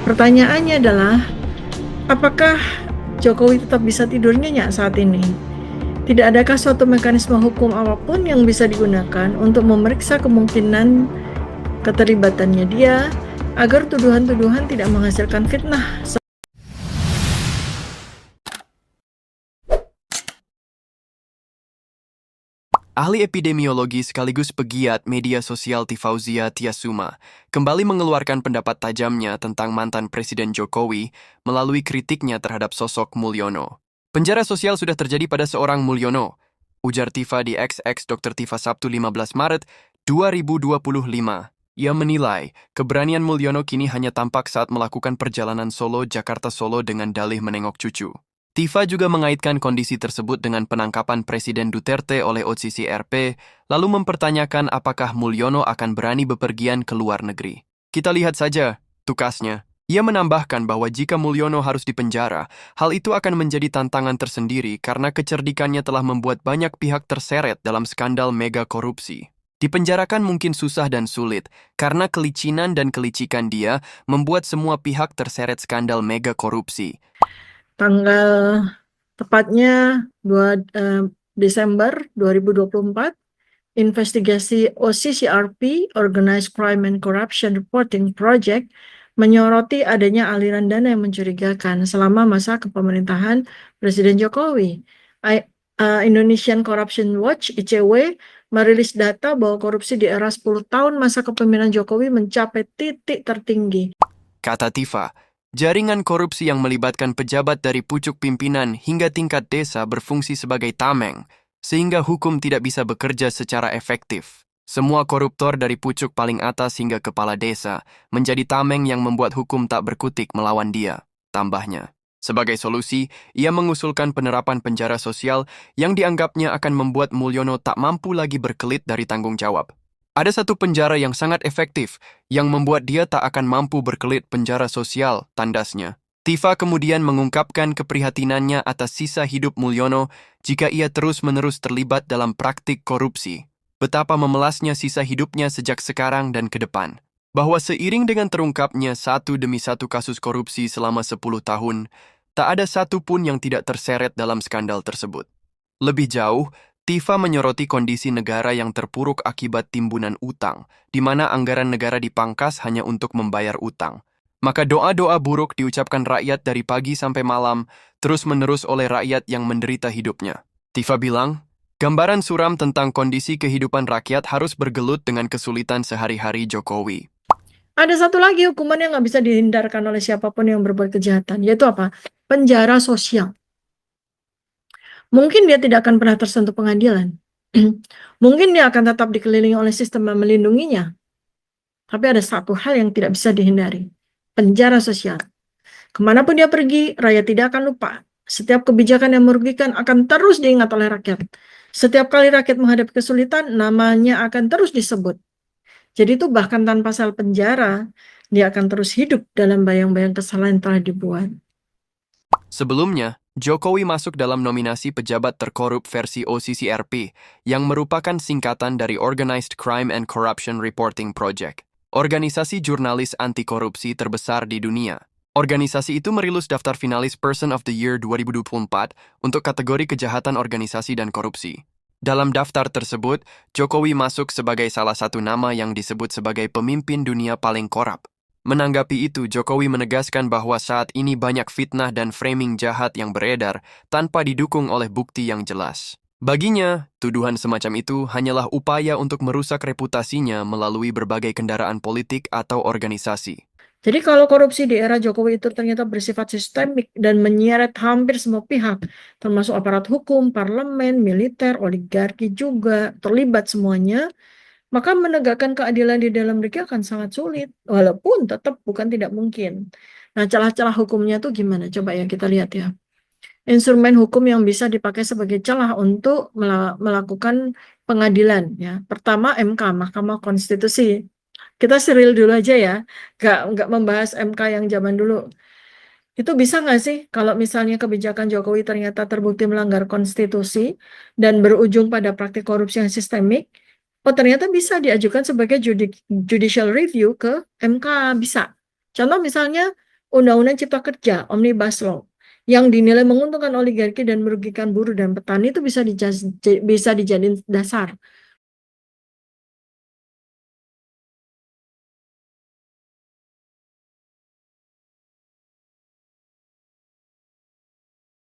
Pertanyaannya adalah, apakah Jokowi tetap bisa tidur nyenyak saat ini? Tidak adakah suatu mekanisme hukum apapun yang bisa digunakan untuk memeriksa kemungkinan keterlibatannya dia agar tuduhan-tuduhan tidak menghasilkan fitnah? Ahli epidemiologi sekaligus pegiat media sosial Tifauzia Tiasuma kembali mengeluarkan pendapat tajamnya tentang mantan Presiden Jokowi melalui kritiknya terhadap sosok Mulyono. Penjara sosial sudah terjadi pada seorang Mulyono, ujar Tifa di XX Dr. Tifa Sabtu 15 Maret 2025. Ia menilai keberanian Mulyono kini hanya tampak saat melakukan perjalanan Solo Jakarta Solo dengan dalih menengok cucu. Tifa juga mengaitkan kondisi tersebut dengan penangkapan Presiden Duterte oleh OCCRP, lalu mempertanyakan apakah Mulyono akan berani bepergian ke luar negeri. Kita lihat saja, tukasnya. Ia menambahkan bahwa jika Mulyono harus dipenjara, hal itu akan menjadi tantangan tersendiri karena kecerdikannya telah membuat banyak pihak terseret dalam skandal mega korupsi. Dipenjarakan mungkin susah dan sulit, karena kelicinan dan kelicikan dia membuat semua pihak terseret skandal mega korupsi. Tanggal tepatnya 2 Desember 2024, investigasi OCCRP, Organized Crime and Corruption Reporting Project, menyoroti adanya aliran dana yang mencurigakan selama masa kepemerintahan Presiden Jokowi. Indonesian Corruption Watch, ICW, merilis data bahwa korupsi di era 10 tahun masa kepemimpinan Jokowi mencapai titik tertinggi. Kata Tifa, jaringan korupsi yang melibatkan pejabat dari pucuk pimpinan hingga tingkat desa berfungsi sebagai tameng, sehingga hukum tidak bisa bekerja secara efektif. Semua koruptor dari pucuk paling atas hingga kepala desa menjadi tameng yang membuat hukum tak berkutik melawan dia, tambahnya. Sebagai solusi, ia mengusulkan penerapan penjara sosial yang dianggapnya akan membuat Mulyono tak mampu lagi berkelit dari tanggung jawab. Ada satu penjara yang sangat efektif, yang membuat dia tak akan mampu berkelit penjara sosial, tandasnya. Tifa kemudian mengungkapkan keprihatinannya atas sisa hidup Mulyono jika ia terus-menerus terlibat dalam praktik korupsi. Betapa memelasnya sisa hidupnya sejak sekarang dan ke depan. Bahwa seiring dengan terungkapnya satu demi satu kasus korupsi selama 10 tahun, tak ada satu pun yang tidak terseret dalam skandal tersebut. Lebih jauh, Tifa menyoroti kondisi negara yang terpuruk akibat timbunan utang, di mana anggaran negara dipangkas hanya untuk membayar utang. Maka doa-doa buruk diucapkan rakyat dari pagi sampai malam, terus-menerus oleh rakyat yang menderita hidupnya. Tifa bilang, gambaran suram tentang kondisi kehidupan rakyat harus bergelut dengan kesulitan sehari-hari Jokowi. Ada satu lagi hukuman yang nggak bisa dihindarkan oleh siapapun yang berbuat kejahatan, yaitu apa? Penjara sosial. Mungkin dia tidak akan pernah tersentuh pengadilan. Mungkin dia akan tetap dikelilingi oleh sistem yang melindunginya. Tapi ada satu hal yang tidak bisa dihindari. Penjara sosial. Kemanapun dia pergi, rakyat tidak akan lupa. Setiap kebijakan yang merugikan akan terus diingat oleh rakyat. Setiap kali rakyat menghadapi kesulitan, namanya akan terus disebut. Jadi itu bahkan tanpa sel penjara, dia akan terus hidup dalam bayang-bayang kesalahan yang telah dibuat. Sebelumnya, Jokowi masuk dalam nominasi pejabat terkorup versi OCCRP yang merupakan singkatan dari Organized Crime and Corruption Reporting Project, organisasi jurnalis anti korupsi terbesar di dunia. Organisasi itu merilis daftar finalis Person of the Year 2024 untuk kategori kejahatan organisasi dan korupsi. Dalam daftar tersebut, Jokowi masuk sebagai salah satu nama yang disebut sebagai pemimpin dunia paling korup. Menanggapi itu, Jokowi menegaskan bahwa saat ini banyak fitnah dan framing jahat yang beredar tanpa didukung oleh bukti yang jelas. Baginya, tuduhan semacam itu hanyalah upaya untuk merusak reputasinya melalui berbagai kendaraan politik atau organisasi. Jadi kalau korupsi di era Jokowi itu ternyata bersifat sistemik dan menyeret hampir semua pihak, termasuk aparat hukum, parlemen, militer, oligarki juga terlibat semuanya, maka menegakkan keadilan di dalam negeri akan sangat sulit, walaupun tetap bukan tidak mungkin. Nah, celah-celah hukumnya tuh gimana? Coba ya kita lihat ya. Instrumen hukum yang bisa dipakai sebagai celah untuk melakukan pengadilan ya. Pertama MK, Mahkamah Konstitusi. Kita serial dulu aja ya, nggak membahas MK yang zaman dulu. Itu bisa nggak sih kalau misalnya kebijakan Jokowi ternyata terbukti melanggar konstitusi dan berujung pada praktik korupsi yang sistemik? Oh, ternyata bisa diajukan sebagai judicial review ke MK, bisa. Contoh misalnya Undang-undang Cipta Kerja, Omnibus Law, yang dinilai menguntungkan oligarki dan merugikan buruh dan petani itu bisa dijadiin dasar